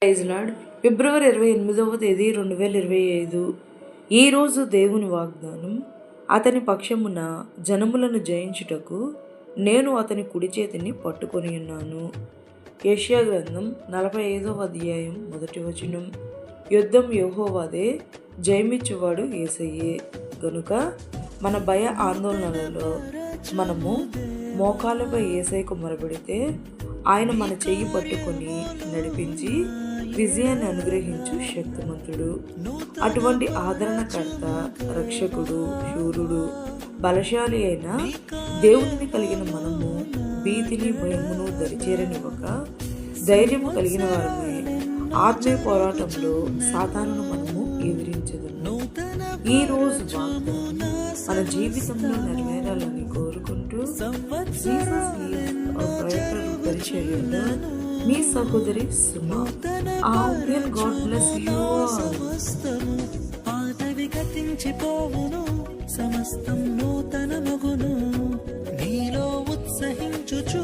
Praise lord. ఫిబ్రవరి 28వ తేదీ 2025. ఈరోజు దేవుని వాగ్దానం, అతని పక్షమున జనములను జయించుటకు నేను అతని కుడి చేతిని పట్టుకొని ఉన్నాను. యెషయా గ్రంథం 45వ అధ్యాయం 1వ వచనం. యుద్ధం యెహోవాదే, జయమిచ్చువాడు యేసయ్యే. గనుక మన భయ ఆందోళనలలో మనము మోకాళ్ళపై యేసయ్యకు మొరపెడితే ఆయన మన చెయ్యి పట్టుకొని నడిపించి విజయాన్ని అనుగ్రహించు శక్తిమంతుడు. అటువంటి ఆదరణకర్త, రక్షకుడు, శూరుడు, బలశాలి అయిన దేవునిని కలిగిన మనము భీతిని, భయమును దరిచేరనివ్వక ధైర్యము కలిగిన వారమే ఆత్మీయ పోరాటంలో సాతానును మనము ఎదిరించదును. ఈ రోజు వాగ్దానం మన జీవితంలో నెరవేరాలని కోరుకుంటూ పరిచర్యలో మీ సహోదరి సుమా. God bless you all. పాతవి గతించిపోవును, సమస్తం నూతనమగును. నీలో ఉత్సహించుచు